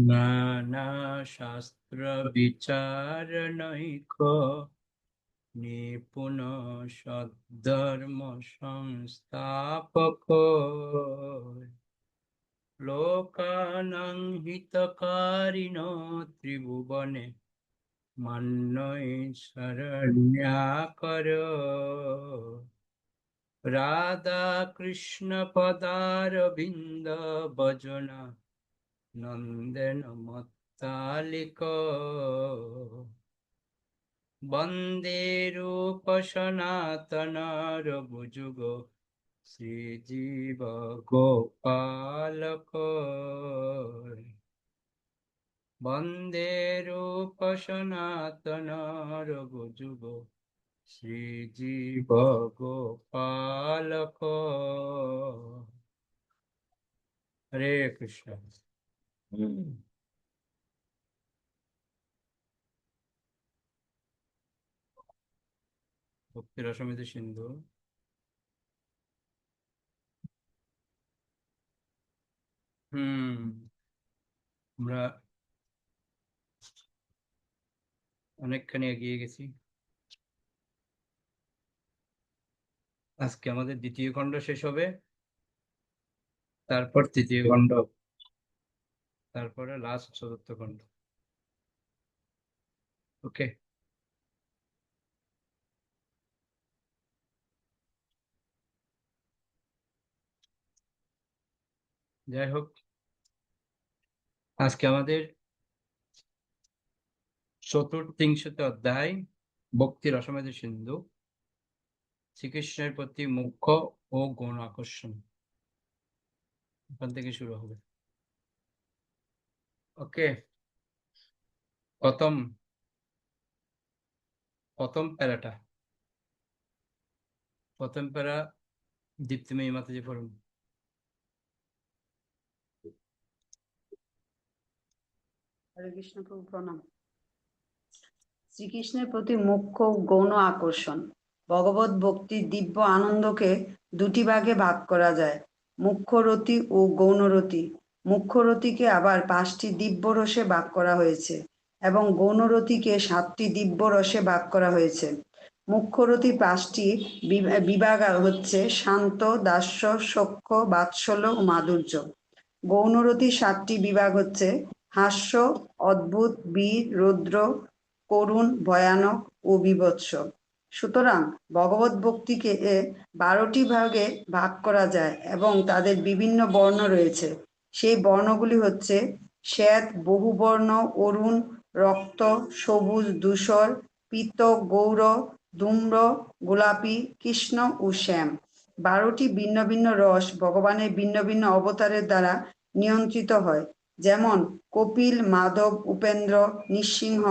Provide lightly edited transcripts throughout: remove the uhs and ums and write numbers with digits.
নানা শাস্ত্র বিচার নৈক নিপুণ সদ্ধর্ম সংস্থাপক লোকানাং হিতকারিণ ত্রিভুবনে মান্যৈ শরণ্যাকর রাধা কৃষ্ণ পদারবিন্দ ভজনা নন্দেন মত্তালিক বন্দে রূপ সনাতন রঘুযুগ শ্রীজীব গোপালক বন্দে রূপ সনাতন রঘুযুগ শ্রীজীব গোপালক। হরে কৃষ্ণ। ভক্তি রসমৃত সিন্ধু। আমরা অনেকখানি এগিয়ে গেছি। আজকে আমাদের দ্বিতীয় খণ্ড শেষ হবে, তারপর তৃতীয় খণ্ড, তারপরে লাস্ট চতুর্থ খণ্ড। ওকে, যাই হোক, আজকে আমাদের চতুর্থিংশত অধ্যায় ভক্তি রসমৃত সিন্ধু, শ্রীকৃষ্ণের প্রতি মুখ্য ও গৌণ আকর্ষণ, এখান থেকে শুরু হবে। ওকে, প্রথম প্যারাটা, প্রথম প্যারা দীপ্তিময়ী মাতাজি পড়ুন। হরে কৃষ্ণ প্রভু প্রণাম। শ্রীকৃষ্ণের প্রতি মুখ্য গৌণ আকর্ষণ। ভগবত ভক্তির দিব্য আনন্দকে দুটি ভাগে ভাগ করা যায়, মুখ্যরতি ও গৌণরতি। মুখ্যরতিকে আবার 5টি দিব্য রসে ভাগ করা হয়েছে এবং গৌণরতিকে 7টি দিব্য রসে ভাগ করা হয়েছে। মুখ্যরতি 5টি বিভাগ হচ্ছে শান্ত, দাস্য, সখ্য, বাৎসল্য ও মাধুর্য। গৌণরতি 7টি বিভাগ হচ্ছে হাস্য, অদ্ভুত, বীর, রৌদ্র, করুণ, ভয়ানক ও বীভৎস। সুতরাং ভগবত ভক্তিকে 12টি ভাগে ভাগ করা যায় এবং তাদের বিভিন্ন বর্ণ রয়েছে। সেই বর্ণগুলি হচ্ছে শ্বেত, বহুবর্ণ, অরুণ, রক্ত, সবুজ, ধূসর, পীত, গৌর, ধূম্র, গোলাপি, কৃষ্ণ ও শ্যাম। 12টি ভিন্ন ভিন্ন রস ভগবানের ভিন্ন ভিন্ন অবতারের দ্বারা নিয়ন্ত্রিত হয়, যেমন কপিল, মাধব, উপেন্দ্র, নৃসিংহ,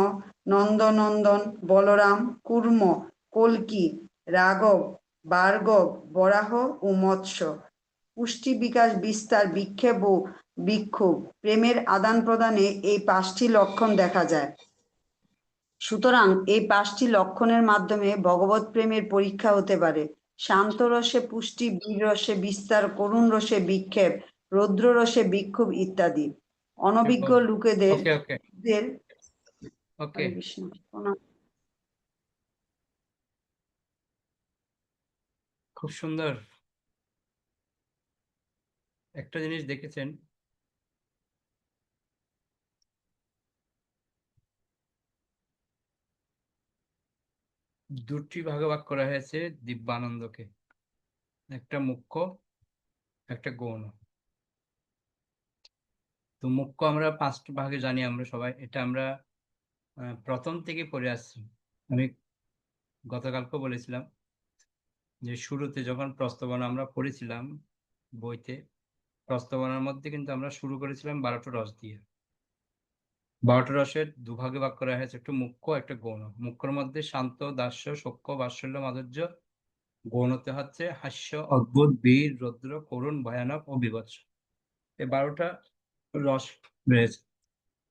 নন্দনন্দন, বলরাম, কুর্ম, কল্কি, রাঘব, ভার্গব, বরাহ ও মৎস্য। পুষ্টি, বিকাশ, বিস্তার, বিক্ষেপ ও বিক্ষোভ, প্রেমের আদান প্রদানে এই 5টি লক্ষণ দেখা যায়। সুতরাং এই 5টি লক্ষণের মাধ্যমে ভগবত প্রেমের পরীক্ষা হতে পারে। শান্ত রসে পুষ্টি, বীর রসে বিস্তার, করুণ রসে বিক্ষেপ, রৌদ্র রসে বিক্ষোভ ইত্যাদি। অনভিজ্ঞ লোকেদের ওকে ওকে ওকে, হরে কৃষ্ণ প্রণাম। খুব সুন্দর। একটা জিনিস দেখেছেন, দুটি ভাগে ভাগ করা হয়েছে দিব্যানন্দকে, একটা মুখ্য, একটা গৌণ। তো মুখ্য আমরা 5টি ভাগে জানি, আমরা সবাই এটা আমরা প্রথম থেকে পড়ে আসছি। আমি গতকালকে বলেছিলাম যে শুরুতে যখন প্রস্তাবনা আমরা পড়েছিলাম বইতে, প্রস্তাবনার মধ্যে কিন্তু আমরা শুরু করেছিলাম 12টা রস দিয়ে। 12টা রসের দুভাগে ভাগ করা হয়েছে, একটা মুখ্য, একটা গৌণ। মুখ্যর মধ্যে শান্ত, দাস্য, সখ্য, বাৎসল্য, মাধুর্য। গৌণতে হচ্ছে হাস্য, অদ্ভুত, বীর, রৌদ্র, করুণ, ভয়ানক ও বীভৎস। এই 12টা রস রয়েছে।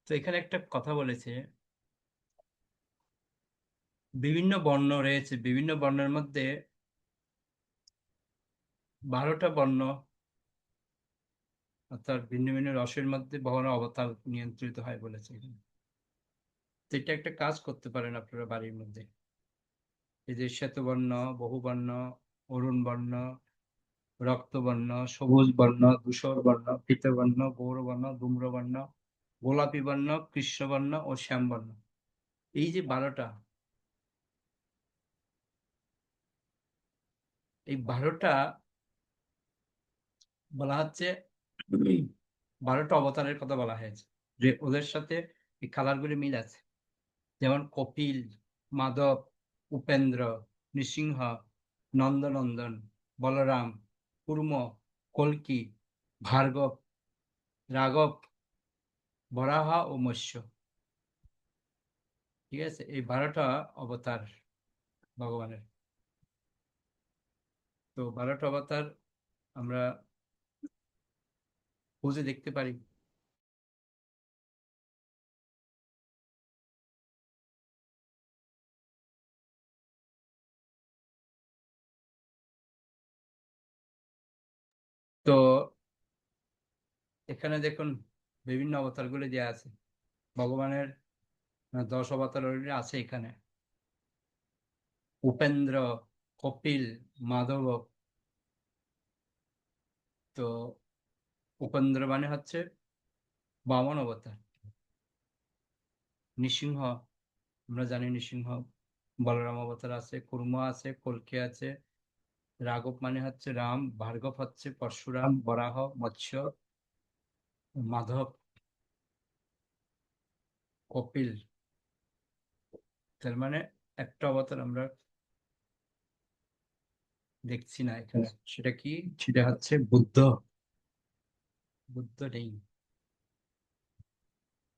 তো এখানে একটা কথা বলেছে, বিভিন্ন বর্ণ রয়েছে, বিভিন্ন বর্ণের মধ্যে 12টা বর্ণ অর্থাৎ ভিন্ন ভিন্ন রসের মধ্যে ভগবানের অবতার নিয়ন্ত্রিত হয় বলেছে এখানে। তো এটা একটা কাজ করতে পারেন আপনারা বাড়ির মধ্যে। এই যে শ্বেতবর্ণ, বহুবর্ণ, অরুণ বর্ণ, রক্তবর্ণ, সবুজ বর্ণ, ধূসর বর্ণ, পীতবর্ণ, গৌরবর্ণ, ধূম্রবর্ণ, গোলাপী বর্ণ, কৃষ্ণবর্ণ ও শ্যামবর্ণ, এই যে 12টা, এই 12টা বলা হচ্ছে 12টা অবতারের কথা বলা হয়েছে, যে ওদের সাথে এই কালারগুলি মিল আছে। যেমন কপিল, মাধব, উপেন্দ্র, নৃসিংহ, নন্দনন্দন, বলরাম, কুর্ম, কল্কি, ভার্গব, রাঘব, বরাহ ও মৎস্য। ঠিক আছে, এই 12টা অবতার ভগবানের। তো 12টা অবতার আমরা খুঁজে দেখতে পারি। তো এখানে দেখুন বিভিন্ন অবতারগুলি দেওয়া আছে ভগবানের। 10 অবতার already আছে এখানে। উপেন্দ্র, কপিল, মাধব। তো উপেন্দ্র মানে হচ্ছে বামন অবতার। নৃসিংহ, আমরা জানি নৃসিংহ বলরাম অবতার আছে, কুর্ম আছে, কল্কি আছে। রাঘব মানে হচ্ছে রাম, ভার্গব হচ্ছে পরশুরাম, বরাহ মৎস্য, মাধব, কপিল। তার মানে একটা অবতার আমরা দেখছি না এখানে, সেটা কি? সেটা হচ্ছে বুদ্ধ। বুদ্ধ নেই।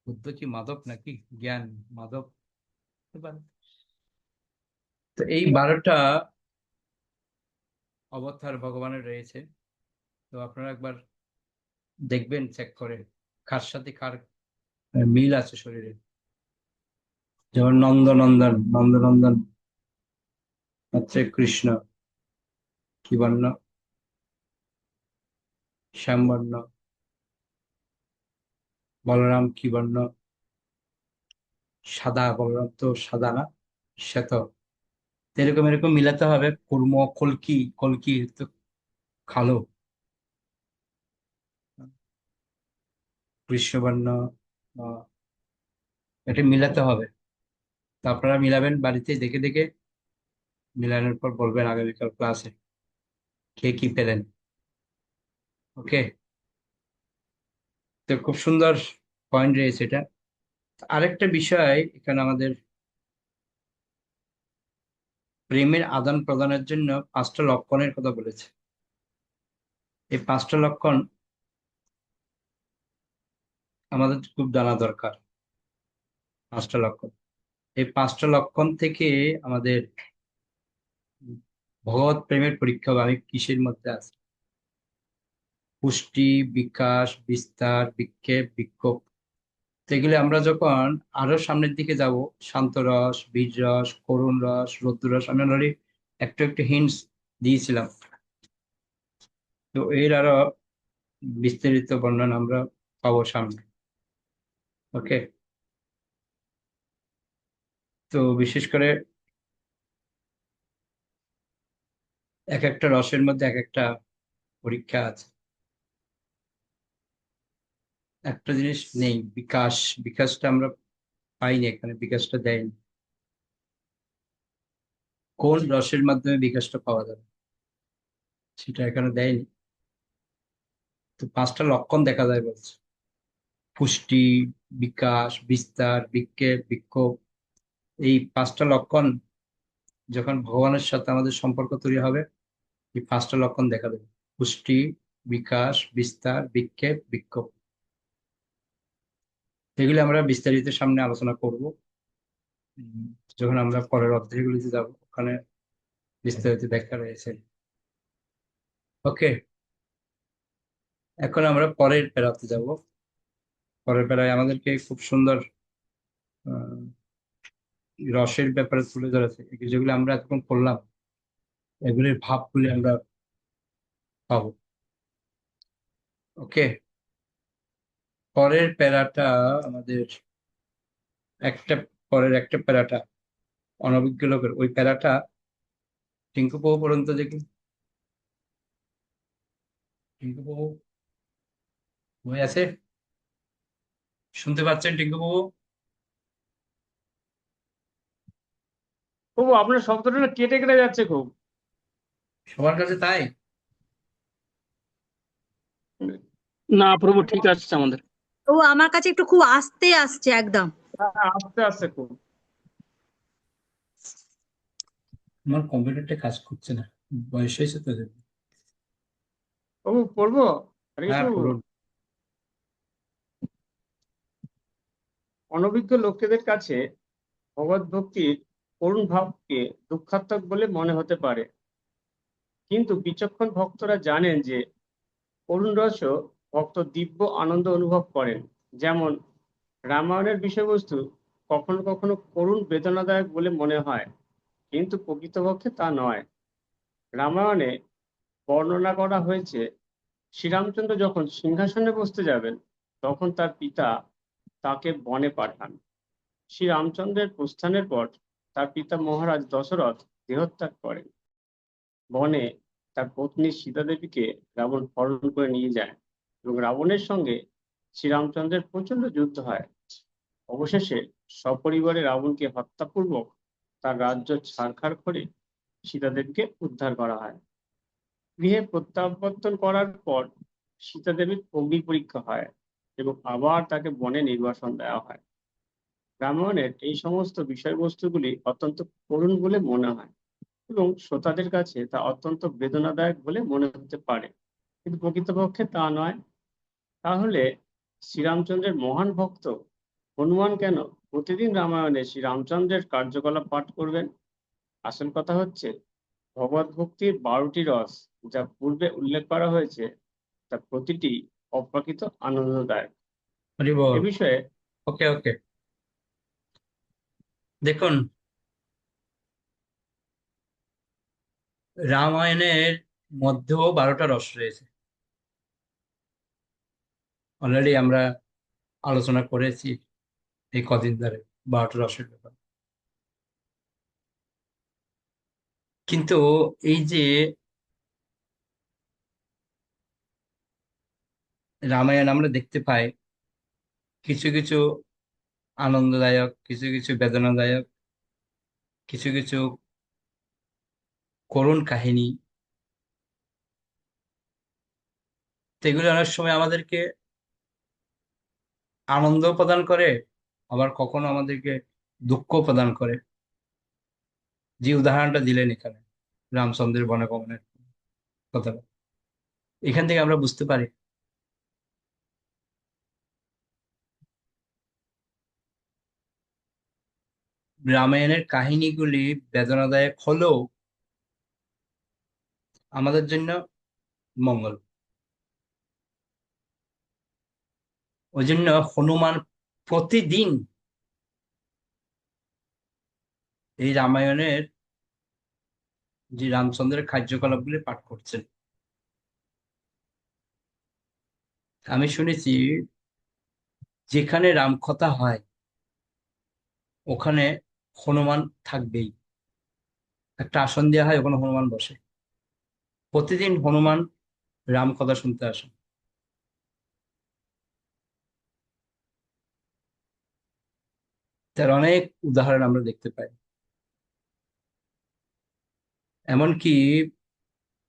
বুদ্ধ কি মাধব নাকি? জ্ঞান, মাধব হতে পারে। তো এই 12টা অবতার ভগবানের রয়েছে। তো আপনারা একবার দেখবেন চেক করে কার সাথে কার মিল আছে শরীরে। যেমন নন্দনন্দন, নন্দনন্দন হচ্ছে কৃষ্ণ, কি বর্ণ? শ্যাম বর্ণ। বলরাম কি বর্ণ? সাদা। বলরাম তো সাদা না, শ্বেত। তো এরকম এরকম মিলাতে হবে। কুর্ম, কল্কি, কল্কি তো কালো। কৃষ্ণবর্ণ, আহ, এটা মিলাতে হবে। তো আপনারা মিলাবেন বাড়িতে দেখে দেখে। মিলানোর পর বলবেন আগামীকাল ক্লাসে কে কি পেলেন। ওকে। তো খুব সুন্দর পয়েন্ট রয়েছে এটা। আরেকটা বিষয় এখানে আমাদের, প্রেমের আদান প্রদানের জন্য 5টা লক্ষণের কথা বলেছে। এই 5টা লক্ষণ আমাদের খুব জানা দরকার। 5টা লক্ষণ, এই 5টা লক্ষণ থেকে আমাদের ভগবত প্রেমের পরীক্ষা হবে আমি কিসের মধ্যে আছি। পুষ্টি, বিকাশ, বিস্তার, বিক্ষেপ, বিক্ষোভ। তো এগুলি আমরা যখন আরো সামনের দিকে যাব, শান্ত রস, বীজ রস, করুণ রস, রৌদ্র রস, আমি অলরেডি একটু একটু হিন্টস দিয়েছিলাম। তো এর আরো বিস্তারিত বর্ণনা আমরা পাবো সামনে। ওকে। তো বিশেষ করে এক একটা রসের মধ্যে এক একটা পরীক্ষা আছে। একটা জিনিস নেই, বিকাশ। বিকাশটা আমরা পাইনি এখানে, বিকাশটা দেয়নি। কোন রসের মাধ্যমে বিকাশটা পাওয়া যাবে সেটা এখানে দেয়নি। তো 5টা লক্ষণ দেখা যায় বলছে। পুষ্টি, বিকাশ, বিস্তার, বিক্ষেপ, বিক্ষোভ। এই 5টা লক্ষণ যখন ভগবানের সাথে আমাদের সম্পর্ক তৈরি হবে, এই 5টা লক্ষণ দেখা দেবে। পুষ্টি, বিকাশ, বিস্তার, বিক্ষেপ, বিক্ষোভ। এগুলি আমরা বিস্তারিত সামনে আলোচনা করব। উম, যখন আমরা পরের অধ্যায়গুলিতে যাব, ওখানে বিস্তারিত ব্যাখ্যা রয়েছে। ওকে। এখন আমরা পরের প্যারাতে যাব। পরের প্যারায় আমাদেরকে খুব সুন্দর আহ, রসের ব্যাপারে তুলে ধরেছে। যেগুলো আমরা এতক্ষণ করলাম, এগুলির ভাবগুলি আমরা পাবো। ওকে। পরের প্যারাটা আমাদের একটা পরের একটা প্যারাটা অনভিজ্ঞ লোকের ওই প্যারাটা টিঙ্কু বাবু পর্যন্ত দেখি। টিঙ্কু বাবু বই আছে, শুনতে পাচ্ছেন টিঙ্কু বাবু? খুব আপনার শব্দটা না কেটে কেটে যাচ্ছে খুব। সবার কাছে তাই? না প্রভু, ঠিক আসছে আমাদের। ও আমার কাছে একটু খুব আস্তে আসছে একদম। হ্যাঁ, আস্তে আস্তে খুব। আমার কম্পিউটারটা কাজ করছে না, বয়স হয়েছে তো। ও পড়বো আর হ্যাঁ, কিছু। পুরো। অনভিজ্ঞ লোকেদের কাছে ভগবত ভক্তির করুণ ভাবকে দুঃখাত্মক বলে মনে হতে পারে, কিন্তু বিচক্ষণ ভক্তরা জানেন যে করুণ রসও ভক্ত দিব্য আনন্দ অনুভব করেন। যেমন রামায়ণের বিষয়বস্তু কখনো কখনো করুণ বেদনাদায়ক বলে মনে হয়, কিন্তু প্রকৃতপক্ষে তা নয়। রামায়ণে বর্ণনা করা হয়েছে শ্রীরামচন্দ্র যখন সিংহাসনে বসতে যাবেন, তখন তার পিতা তাকে বনে পাঠান। শ্রীরামচন্দ্রের প্রস্থানের পর তার পিতা মহারাজ দশরথ দেহত্যাগ করেন। বনে তার পত্নী সীতা দেবীকে রাবণ হরণ করে নিয়ে যায় এবং রাবণের সঙ্গে শ্রীরামচন্দ্রের প্রচন্ড যুদ্ধ হয়। অবশেষে সপরিবারে রাবণকে হত্যাপূর্বক তার রাজ্য ছারখার করে সীতা দেবীকে উদ্ধার করা হয়। গৃহে প্রত্যাবর্তন করার পর সীতা দেবীর অগ্নি পরীক্ষা হয় এবং আবার তাকে বনে নির্বাসন দেওয়া হয়। রামায়ণের এই সমস্ত বিষয়বস্তুগুলি অত্যন্ত করুণ বলে মনে হয় এবং শ্রোতাদের কাছে তা অত্যন্ত বেদনাদায়ক বলে মনে হতে পারে, কিন্তু প্রকৃতপক্ষে তা নয়। তাহলে শ্রীরামচন্দ্রের মহান ভক্ত হনুমান কেন প্রতিদিন রামায়ণে শ্রীরামচন্দ্রের কার্যকলাপ পাঠ করবেন? আসল কথা হচ্ছে, ভগবত ভক্তির 12টি রস যা পূর্বে উল্লেখ করা হয়েছে তা প্রতিটি অপ্রাকৃত আনন্দদায়ক। হরি বল। এ বিষয়ে ওকে ওকে, দেখুন, রামায়ণের মধ্যেও 12টা রস রয়েছে। অলরেডি আমরা আলোচনা করেছি এই কদিন ধরে 12টা রসের ব্যাপার। কিন্তু এই যে রামায়ণ আমরা দেখতে পাই, কিছু কিছু আনন্দদায়ক, কিছু কিছু বেদনাদায়ক, কিছু কিছু করুণ কাহিনী। তো এগুলো অনেক সময় আমাদেরকে আনন্দ প্রদান করে, আবার কখনো আমাদেরকে দুঃখ প্রদান করে। যে উদাহরণটা দিলেন এখানে, রামচন্দ্রের বনগমনের কথা, এখান থেকে আমরা বুঝতে পারি রামায়ণের কাহিনীগুলি বেদনাদায়ক হলেও আমাদের জন্য মঙ্গল। ওই জন্য হনুমান প্রতিদিন এই রামায়ণের যে রামচন্দ্রের কার্যকলাপগুলি পাঠ করছেন। আমি শুনেছি যেখানে রামকথা হয় ওখানে হনুমান থাকবেই, একটা আসন দেওয়া হয়, ওখানে হনুমান বসে। প্রতিদিন হনুমান রামকথা শুনতে আসেন। তার অনেক উদাহরণ আমরা দেখতে পাই। এমনকি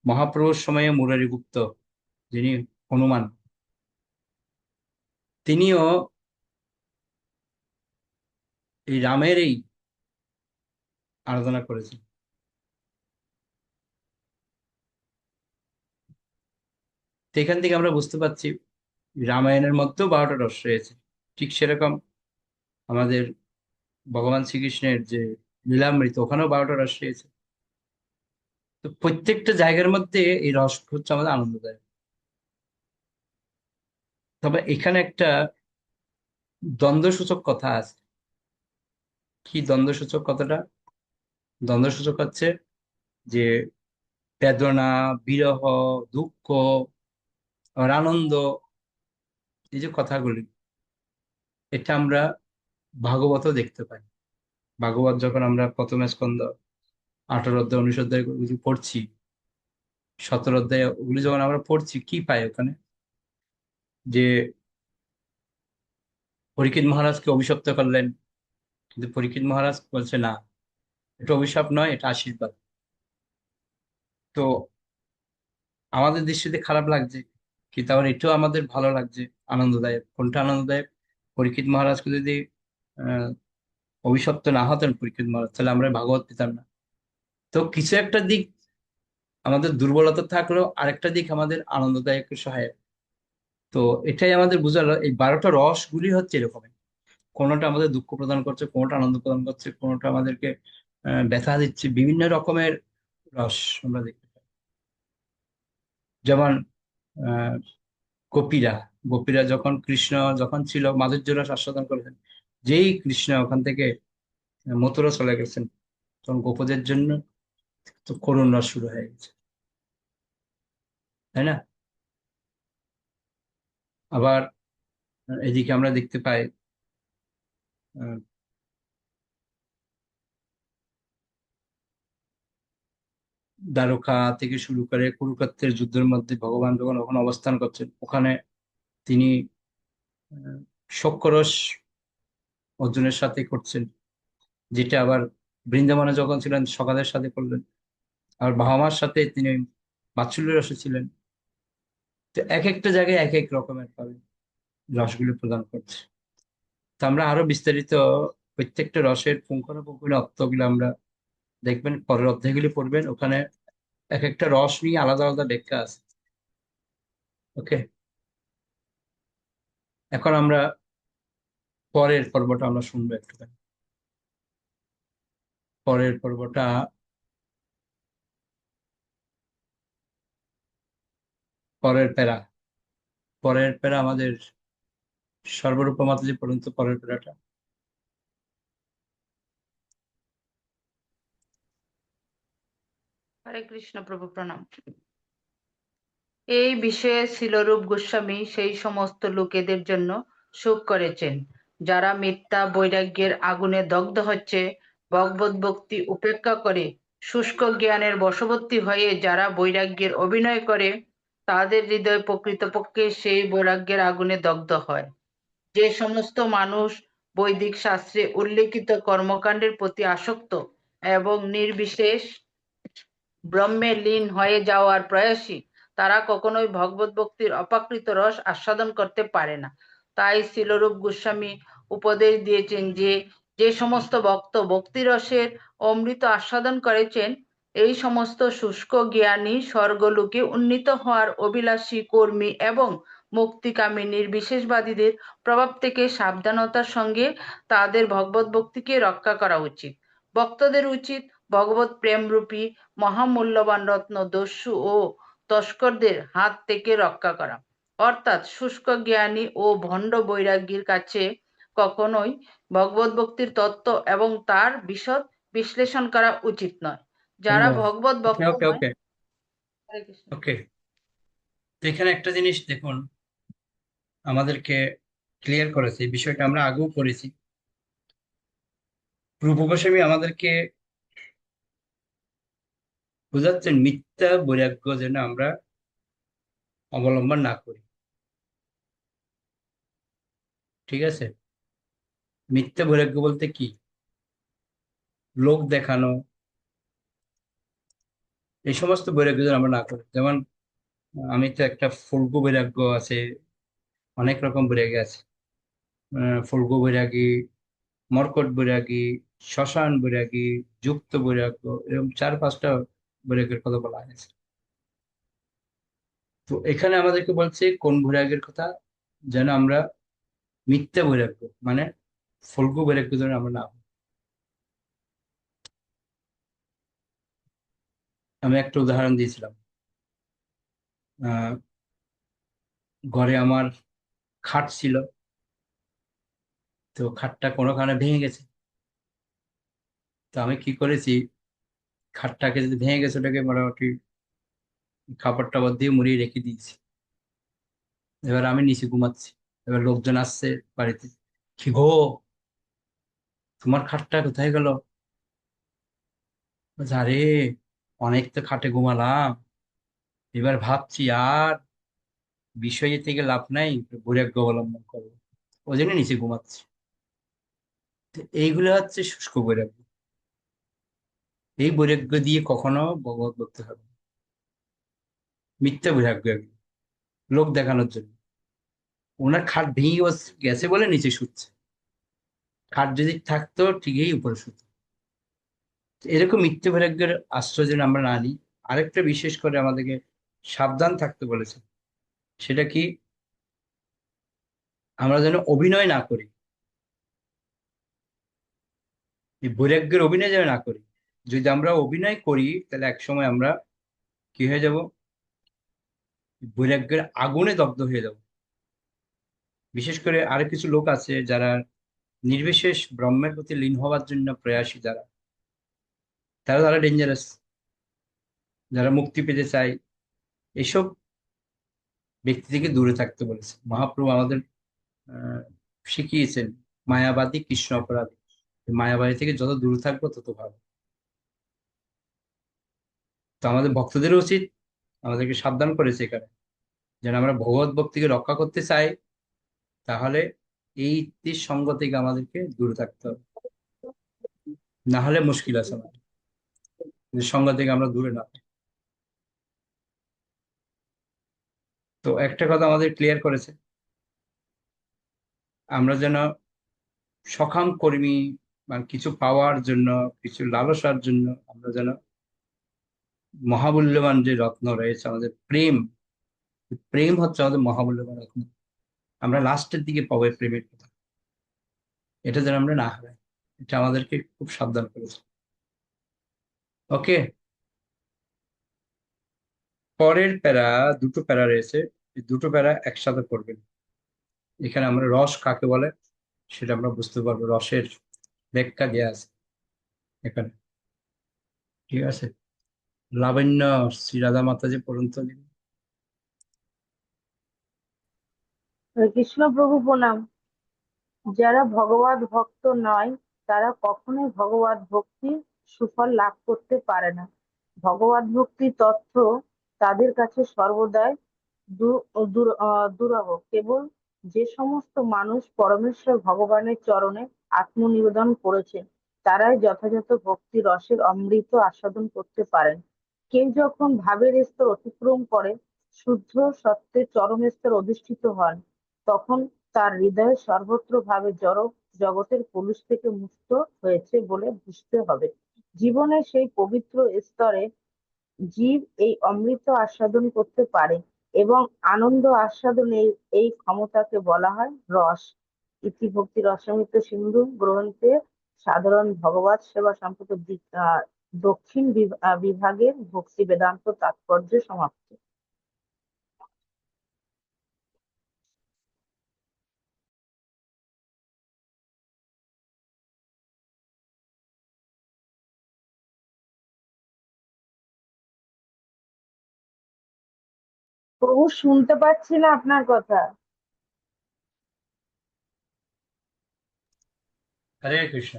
মহাপ্রভুর সময়ে মুরারিগুপ্ত, যিনি হনুমান, তিনিও এই রামেরই আরাধনা করেছেন। তো এখান থেকে আমরা বুঝতে পারছি রামায়ণের মধ্যেও 12টা রস রয়েছে। ঠিক সেরকম আমাদের ভগবান শ্রীকৃষ্ণের যে লীলামৃত, ওখানেও 12টা রস রয়েছে। তো প্রত্যেকটা জায়গার মধ্যে এই রস হচ্ছে আমাদের আনন্দদায়ক। তবে এখানে একটা দ্বন্দ্বসূচক কথা আছে। কি দ্বন্দ্বসূচক কথাটা? দ্বন্দ্বসূচক হচ্ছে যে বেদনা, বিরহ, দুঃখ আর আনন্দ, এই যে কথাগুলি, এটা আমরা ভাগবতও দেখতে পাই। ভাগবত যখন আমরা প্রথম স্কন্ধ 18 অধ্যায় 19 অধ্যায় ওগুলি পড়ছি, 17 অধ্যায় ওগুলি যখন আমরা পড়ছি, কি পাই ওখানে? যে পরীক্ষিত মহারাজকে অভিশপ্ত করলেন, কিন্তু পরীক্ষিত মহারাজ বলছে না, এটা অভিশাপ নয়, এটা আশীর্বাদ। তো আমাদের দৃষ্টিতে খারাপ লাগছে, কি তাহলে এটাও আমাদের ভালো লাগছে, আনন্দদায়ক। কোনটা আনন্দদায়ক? পরীক্ষিত মহারাজকে যদি আহ অভিশপ্ত না হতেন পরীক্ষিত মহারাজ, তাহলে আমরা ভাগবত পেতাম না। তো কিছু একটা দিক আমাদের দুর্বলতা থাকলেও আরেকটা দিক আমাদের আনন্দদায়ক, সহায়ক। তো এটাই আমাদের বোঝালো, এই 12টা রসগুলি হচ্ছে এরকম। কোনোটা আমাদের দুঃখ প্রদান করছে, কোনোটা আনন্দ প্রদান করছে, কোনোটা আমাদেরকে ব্যথা দিচ্ছে। বিভিন্ন রকমের রস আমরা দেখতে পাই। যেমন আহ গোপীরা গোপীরা যখন কৃষ্ণ যখন ছিল মাধুর্য রস আস্বাদন করেছেন, যেই কৃষ্ণ ওখান থেকে মথুরা চলে গেছেন, তখন গোপদের জন্য তো করুণ রস শুরু হয়ে গেছে, তাই না? আবার এদিকে আমরা দেখতে পাই আহ, দ্বারকা থেকে শুরু করে কুরুক্ষেত্রের যুদ্ধের মধ্যে ভগবান যখন ওখানে অবস্থান করছেন, ওখানে তিনি আহ, শোকরস অর্জুনের সাথে করছেন, যেটা আবার বৃন্দাবনে যখন ছিলেন সকালের সাথে করলেন। আর বাবা মার সাথে তিনি বাৎসল্য রসে ছিলেন। তো এক একটা জায়গায় এক এক রকমের ভাবে রসগুলো প্রদান করছে। তো আমরা আরো বিস্তারিত প্রত্যেকটা রসের পুঙ্খানুপুঙ্খ অর্থগুলো আমরা দেখবেন, পরের অধ্যায়গুলি পড়বেন, ওখানে এক একটা রস নিয়ে আলাদা আলাদা ব্যাখ্যা আছে। ওকে, এখন আমরা পরের পর্বটা আমরা শুনবো একটুখানি। পরের পর্বটা, পরের প্যারা পরের প্যারা আমাদের সর্বরূপ মাতাজি পর্যন্ত পরের প্যারাটা। হরে কৃষ্ণ প্রভু প্রণাম। এই বিষয়ে শিলরূপ গোস্বামী সেই সমস্ত লোকেদের জন্য শোক করেছেন যারা মিথ্যা বৈরাগ্যের আগুনে দগ্ধ হচ্ছে, ভগবত ভক্তি উপেক্ষা করে শুষ্ক জ্ঞানের বশবর্তী হয়ে যারা বৈরাগ্যের অভিনয় করে, তাদের হৃদয় প্রকৃতপক্ষে সেই বৈরাগ্যের আগুনে দগ্ধ হয়। যে সমস্ত মানুষ বৈদিক শাস্ত্রে উল্লেখিত কর্মকাণ্ডের প্রতি আসক্ত এবং নির্বিশেষ ব্রহ্মে লীন হয়ে যাওয়ার প্রয়াসী, তারা কখনোই ভগবত ভক্তির অপ্রাকৃত রস আস্বাদন করতে পারে না। তাই শিলরূপ গোস্বামী উপদেশ দিয়েছেন যে যে সমস্ত ভক্ত ভক্তি রসের অমৃত আস্বাদন করেছেন, এই সমস্ত শুষ্ক জ্ঞানী স্বর্গলোকে উন্নীত হওয়ার অভিলাষী কর্মী এবং মুক্তিকামী নির্বিশেষবাদীদের প্রভাব থেকে সাবধানতার সঙ্গে তাদের ভগবত ভক্তিকে রক্ষা করা উচিত। ভক্তদের উচিত ভগবত প্রেমরূপী মহামূল্যবান রত্ন দস্যু ও তস্করদের হাত থেকে রক্ষা করা। অর্থাৎ শুষ্ক জ্ঞানী ও ভণ্ড বৈরাগ্যের কাছে কখনোই ভগবত ভক্তির তত্ত্ব এবং তার বিশদ বিশ্লেষণ করা উচিত নয়। যারা ভগবত ওকে ভক্ত ওকে নয়। ওকে হরে কৃষ্ণ। ওকে তো এখানে একটা জিনিস দেখুন, আমাদেরকে ক্লিয়ার করেছে, এই বিষয়টা আমরা আগেও করেছি। রূপ গোস্বামী আমাদেরকে বোঝাচ্ছেন মিথ্যা বৈরাগ্য যেন আমরা অবলম্বন না করি। ঠিক আছে? মিথ্যা বৈরাগ্য বলতে কি? লোক দেখানো, এই সমস্ত বৈরাগ্য যেন আমরা না করি। যেমন আমি তো একটা ফুলগু বৈরাগ্য আছে, অনেক রকম বৈরাগ্য আছে। ফুলগু বৈরাগী, মর্কট বৈরাগী, শ্মশান বৈরাগী, যুক্ত বৈরাগ্য, এরকম 4-5টা বৈরাগ্যের কথা বলা হয়েছে। তো এখানে আমাদেরকে বলছে কোন বৈরাগ্যের কথা, যেন আমরা মিথ্যা বৈরাগ্য মানে ফুলগু বৈরাগ্য যেন আমরা না হই। আমি একটা উদাহরণ দিয়েছিলাম। আহ ঘরে আমার খাট ছিল, তো খাটটা কোনোখানে ভেঙে গেছে। তো আমি কি করেছি, খাটটাকে যদি ভেঙে গেছে ওটাকে মোটামুটি কাপড় টাপড় দিয়ে মুড়িয়ে রেখে দিয়েছি। এবার আমি নিচে ঘুমাচ্ছি, এবার লোকজন আসছে বাড়িতে, কি গো, তোমার খাটটা কোথায় গেল? বলছে, আরে অনেক তো খাটে ঘুমালাম, এবার ভাবছি আর বিষয় থেকে লাভ নাই, বৈরাগ্য অবলম্বন করবো, ওই জন্য নিচে ঘুমাচ্ছি। তো এইগুলো হচ্ছে শুষ্ক বৈরাগ্য। এই বৈরাগ্য দিয়ে কখনো ভগবত ভক্তি হবে না। মিথ্যা বৈরাগ্য এগুলো, লোক দেখানোর জন্য। ওনার খাট ভেঙে গেছে বলে নিচে শুচ্ছে, খাট যদি থাকতো ঠিকই উপরে শুতো। এরকম মিথ্যে বৈরাগ্যের আশ্রয় যেন আমরা না নিই। আরেকটা বিশেষ করে আমাদেরকে সাবধান থাকতে বলেছে, সেটা কি, আমরা যেন অভিনয় না করি। এই বৈরাগ্যের অভিনয় যেন না করি। যদি আমরা অভিনয় করি তাহলে একসময় আমরা কি হয়ে যাব, বৈরাগ্যের আগুনে দগ্ধ হয়ে যাব। বিশেষ করে আরো কিছু লোক আছে যারা নির্বিশেষ ব্রহ্মের প্রতি লীন হওয়ার জন্য প্রয়াসী, যারা তারা তারা ডেঞ্জারাস, যারা মুক্তি পেতে চায়, এসব ব্যক্তি থেকে দূরে থাকতে বলেছে মহাপ্রভু আমাদের। আহ, শিখিয়েছেন মায়াবাদী কৃষ্ণ অপরাধী, মায়াবাদী থেকে যত দূরে থাকবো তত ভালো। তো আমাদের ভক্তদেরও উচিত, আমাদেরকে সাবধান করেছে এখানে, যেন আমরা ভগবত ভক্তিকে রক্ষা করতে চাই, তাহলে এই তীর সঙ্গ থেকে আমাদেরকে দূরে থাকতে হবে। না হলে মুশকিল আছে আমাদের, যদি সঙ্গ থেকে আমরা দূরে না থাকি। তো একটা কথা আমাদের ক্লিয়ার করেছে, আমরা যেন সকাম কর্মী, মানে কিছু পাওয়ার জন্য, কিছু লালসার জন্য আমরা যেন মহামূল্যবান যে রত্ন রয়েছে আমাদের প্রেম, প্রেম হচ্ছে আমাদের মহামূল্যবান রত্ন। আমরা লাস্টের দিকে পাবো এই প্রেমের কথা, এটা যেন আমরা না হারাই। এটা আমাদেরকে খুব সাবধান করেছে। ওকে, পরের প্যারা, দুটো প্যারা রয়েছে, এই দুটো প্যারা একসাথে পড়বেন। এখানে আমরা রস কাকে বলে সেটা আমরা বুঝতে পারবো, রসের ব্যাখ্যা দেওয়া আছে এখানে। ঠিক আছে, লাবণ্য শ্রী রাধা মাতাজি পড়ুন তো দেখি। কৃষ্ণ প্রভু প্রণাম। যারা ভগবত ভক্ত নয় তারা কখনোই ভগবত ভক্তির সুফল লাভ করতে পারে না। ভগবত ভক্তির তথ্য তাদের কাছে সর্বদাই দুরূহ। কেবল যে সমস্ত মানুষ পরমেশ্বর ভগবানের চরণে আত্মনিবেদন করেছে তারাই যথাযথ ভক্তি রসের অমৃত আস্বাদন করতে পারেন। কেউ যখন ভাবের স্তর অতিক্রম করে শুদ্ধ সত্যের চরম স্তর অধিষ্ঠিত হন, তখন তার হৃদয়ে সর্বত্র ভাবে জড় জগতের কলুষ থেকে মুক্ত হয়েছে বলে বুঝতে হবে। জীবনের সেই পবিত্র স্তরে জীব এই অমৃত আস্বাদন করতে পারে এবং আনন্দ আস্বাদনের এই ক্ষমতাকে বলা হয় রস। ইতি ভক্তি রসামৃত সিন্ধু গ্রন্থে সাধারণ ভগবত সেবা সম্পর্কে দক্ষিণ বিভাগের ভক্তি বেদান্ত তাৎপর্য সমাপ্ত। প্রভু শুনতে পাচ্ছি না আপনার কথা। হরে কৃষ্ণ।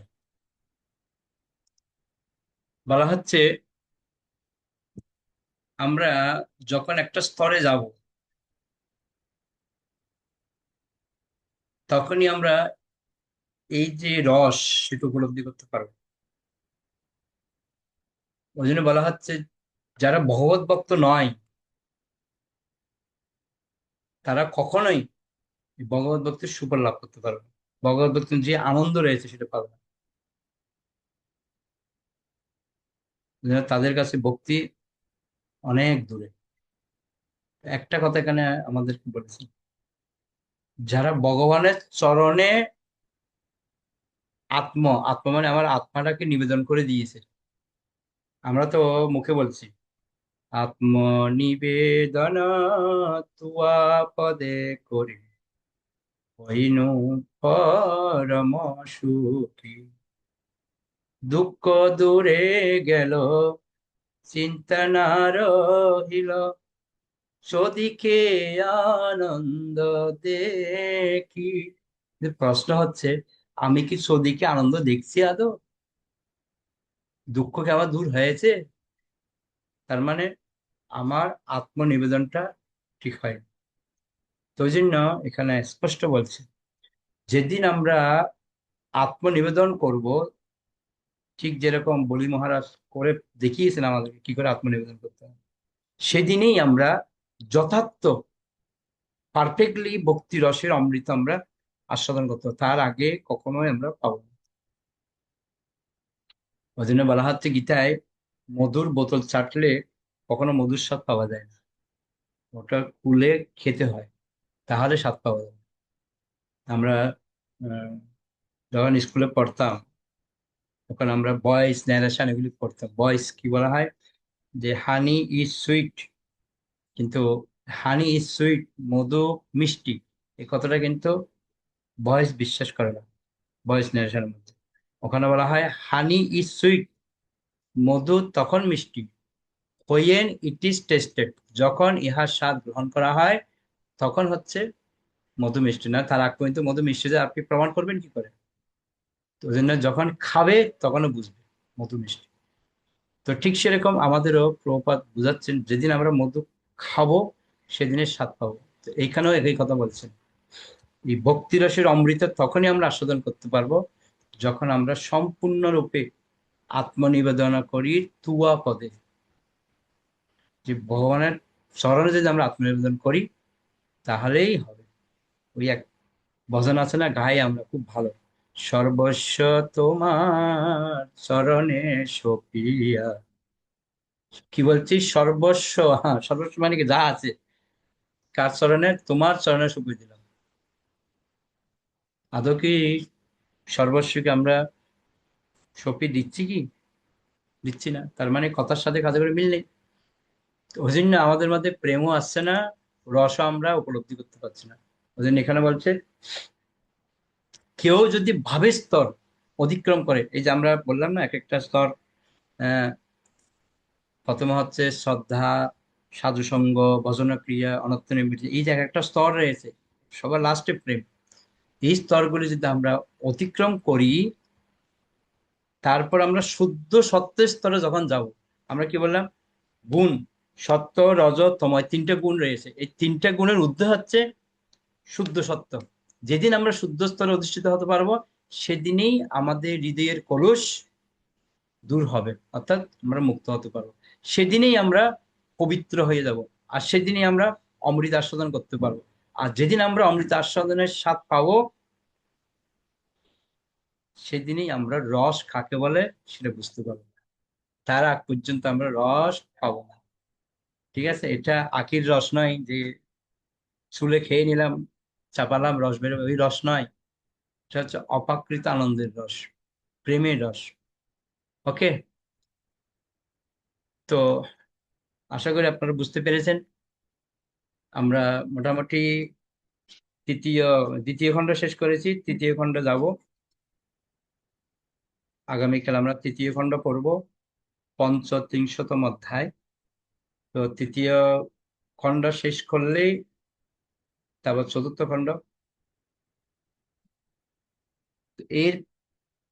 বলা হচ্ছে আমরা যখন একটা স্তরে যাব তখনই আমরা এই যে রস সেটা উপলব্ধি করতে পারবো। ওই জন্য বলা হচ্ছে যারা ভগবত ভক্ত নয় তারা কখনোই এই ভগবত ভক্তির সুফল লাভ করতে পারবে না, ভগবত ভক্তির যে আনন্দ রয়েছে সেটা পাবে না। ওই জন্য তাদের কাছে ভক্তি অনেক দূরে। একটা কথা এখানে আমাদেরকে বলেছে, যারা ভগবানের চরণে আত্মা মানে আমার আত্মাটাকে নিবেদন করে দিয়েছে। আমরা তো মুখে বলছি আত্ম নিবেদন তুয়া পদে করি হইনু পরম সুখী, দুঃখ দূরে গেল চিন্তা না রহিল, সদিকে আনন্দ দেখি। যে প্রশ্ন হচ্ছে, আমি কি সৌদিকে আনন্দ দেখছি আদৌ? দুঃখ কি আমার দূর হয়েছে? তার মানে আমার আত্মনিবেদনটা ঠিক হয়। তো ওই জন্য এখানে স্পষ্ট বলছে, যেদিন আমরা আত্মনিবেদন করব, ঠিক যেরকম বলি মহারাজ করে দেখিয়েছেন আমাদেরকে কি করে আত্মনিবেদন করতে হয়, সেদিনেই আমরা যথার্থ পারফেক্টলি ভক্তি রসের অমৃত আমরা আস্বাদন করতে পারবো। তার আগে কখনোই আমরা পাবো না। ওই জন্য বলা হচ্ছে গীতায়, মধুর বোতল চাটলে কখনো মধুর স্বাদ পাওয়া যায় না, ওটা কুলে খেতে হয়, তাহলে স্বাদ পাওয়া যায়। আমরা আহ, যখন স্কুলে পড়তাম, তখন আমরা বয়েস ন্যারেশন এগুলি পড়তাম। বয়েস কি বলা হয়, যে হানি ইজ সুইট, কিন্তু হানি ইজ সুইট, মধু মিষ্টি, এই কথাটা কিন্তু বয়েস বিশ্বাস করে না। বয়েস ন্যারেশনের মধ্যে ওখানে বলা হয় হানি ইজ সুইট, মধু তখন মিষ্টি, হোয়েন ইট ইজ টেস্টেড, যখন ইহার স্বাদ গ্রহণ করা হয় তখন হচ্ছে মধু মিষ্টি। না তার আগ পর্যন্ত মধু মিষ্টি যে আপনি প্রমাণ করবেন কি করে? তো ওই জন্য যখন খাবে তখনও বুঝবে মধু মিষ্টি। তো ঠিক সেরকম আমাদেরও প্রভুপাদ বুঝাচ্ছেন, যেদিন আমরা মধু খাবো সেদিনের স্বাদ পাবো। তো এইখানেও একই কথা বলছেন, এই ভক্তি রসের অমৃত তখনই আমরা আস্বাদন করতে পারবো যখন আমরা সম্পূর্ণরূপে আত্মনিবেদন করি তুয়া পদে। যে ভগবানের চরণে যদি আমরা আত্মনিবেদন করি তাহলেই হবে। ওই এক ভজন আছে না, গাই আমরা খুব ভালো, সর্বস্ব তোমার চরণে সপিয়া, কি বলছি, সর্বস্ব, হ্যাঁ সর্বস্ব মানে কি, যা আছে কার চরণে, তোমার চরণে সঁপে দিলাম। আদৌ কি সর্বস্বকে আমরা সঁপে দিচ্ছি কি? দিচ্ছি না। তার মানে কথার সাথে কাজে করে মিল নেই। তো ওই জন্য আমাদের মধ্যে প্রেমও আসছে না, রসও আমরা উপলব্ধি করতে পারছি না। ওই জন্য এখানে বলছে, কেউ যদি ভাবের স্তর অতিক্রম করে, এই যে আমরা বললাম না এক একটা স্তর, আহ প্রথমে হচ্ছে শ্রদ্ধা, সাধুসঙ্গ, ভজন ক্রিয়া, অনর্থ নিবৃত্তি, এই যে এক একটা স্তর রয়েছে, সবার লাস্টে প্রেম। এই স্তরগুলি যদি আমরা অতিক্রম করি, তারপর আমরা শুদ্ধ সত্যের স্তরে যখন যাব, আমরা কি বললাম, গুণ, সত্য, রজ, তময়, তিনটে গুণ রয়েছে। এই তিনটা গুণের ঊর্ধ্বে হচ্ছে শুদ্ধ সত্য। যেদিন আমরা শুদ্ধ স্তরে অধিষ্ঠিত হতে পারবো, সেদিনেই আমাদের হৃদয়ের কলুষ দূর হবে, অর্থাৎ আমরা মুক্ত হতে পারবো। সেদিনেই আমরা পবিত্র হয়ে যাব, আর সেদিনই আমরা অমৃত আস্বাদন করতে পারবো। আর যেদিন আমরা অমৃত আস্বাদনের স্বাদ পাবো, সেদিনই আমরা রস কাকে বলে সেটা বুঝতে পারবো। তার আগ পর্যন্ত আমরা রস পাবো না। ঠিক আছে, এটা আখির রস নয় যে চুলে খেয়ে নিলাম, চাপালাম, রস বেরোবে, ওই রস নয়। এটা হচ্ছে অপাকৃত আনন্দের রস, প্রেমের রস। ওকে, তো আশা করি আপনারা বুঝতে পেরেছেন। আমরা মোটামুটি তৃতীয় দ্বিতীয় খণ্ড শেষ করেছি, তৃতীয় খণ্ড যাব। আগামীকাল আমরা তৃতীয় খণ্ড পড়ব, পঞ্চত্রিংশতম অধ্যায়। তো তৃতীয় খণ্ড শেষ করলেই তারপর চতুর্থ খণ্ড। এর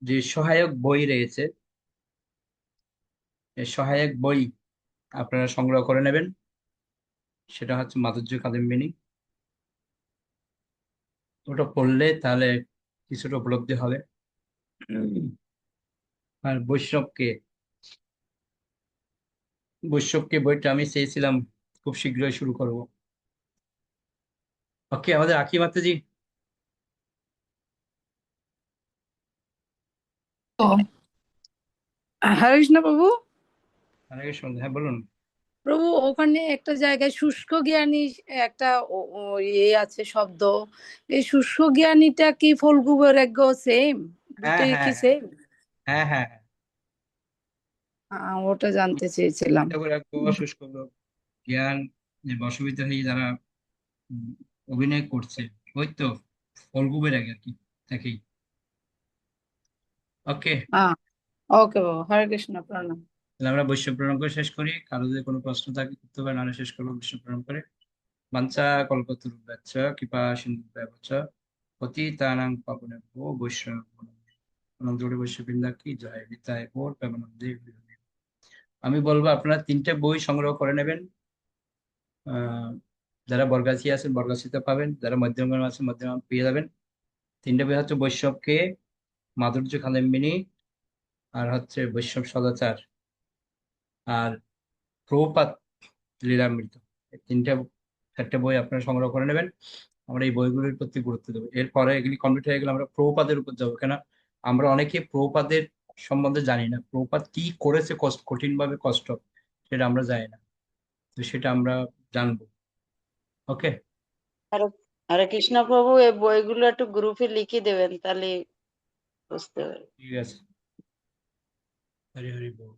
যে সহায়ক বই রয়েছে, এই সহায়ক বই আপনারা সংগ্রহ করে নেবেন। সেটা হচ্ছে মাধুর্য কাদম্বিনী। ওটা পড়লে তাহলে কিছুটা উপলব্ধি হবে। আর বৈষ্ণবকে বইটা আমি চেয়েছিলাম খুব শীঘ্রই শুরু করব। ওকে, আমাদের আকি মাতাজি। হরে কৃষ্ণ প্রভু। হরে কৃষ্ণ, হ্যাঁ বলুন। প্রভু ওখানে একটা জায়গায় শুষ্ক জ্ঞানী একটা ইয়ে আছে শব্দ, এই শুষ্ক জ্ঞানীটা কি ফল্গু বৈরাগ্য সেম? হ্যাঁ দুটোই হ্যাঁ কি সেম? হ্যাঁ হ্যাঁ হ্যাঁ। ওটা জানতে চেয়েছিলাম। শুষ্ক জ্ঞান, যে বশবীত হয়ে যারা উম, অভিনয় করছে, ওই তো ফল্গুবের আগে আর কি, দেখি। ওকে, হ্যাঁ, ওকে বাবা, হরে কৃষ্ণ, প্রণাম। তাহলে আমরা বৈষ্ণব প্রণাম করে শেষ করি। কারো যদি কোনো প্রশ্ন থাকে করতে পারে, নাহলে শেষ করবো বৈষ্ণব প্রণাম করে। বাঞ্ছা কল্পতরুভ্যশ্চ কৃপা সিন্ধুভ্যেব চ পতিতানাং পাবনেভ্যো বৈষ্ণবেভ্যো নমঃ। অনন্তগুরু বৈষ্ণববৃন্দা কি জয়, নিতাই গৌর প্রেমানন্দে হরি হরি। আমি বলবো আপনারা 3টে বই সংগ্রহ করে নেবেন। যারা বরগাছি আছেন বরগাছিতে পাবেন, যারা মধ্যমগ্রাম আছেন মধ্যমগ্রাম পেয়ে যাবেন। 3টে বই হচ্ছে বৈষ্ণবকে, মাধুর্য কাদম্বিনী, আর হচ্ছে বৈষ্ণব সদাচার, আর প্রভুপাদ লীলামৃত। এই 4টে বই আপনারা সংগ্রহ করে নেবেন। আমরা এই বইগুলোর প্রতি গুরুত্ব দেবো। এরপরে এগুলি কমপ্লিট হয়ে গেলে আমরা প্রভুপাদের উপর যাবো, কেন আমরা অনেকে প্রভুপাদের সম্বন্ধে জানি না। প্রভুপাদ কি করেছে কঠিন ভাবে কষ্ট, সেটা আমরা জানি না, তো সেটা আমরা জানবো। ওকে, হরে হরে কৃষ্ণ প্রভু, এই বইগুলো একটু গ্রুপে লিখে দেবেন, তাহলে বুঝতে পারবে। ঠিক আছে। হরি হরি বল।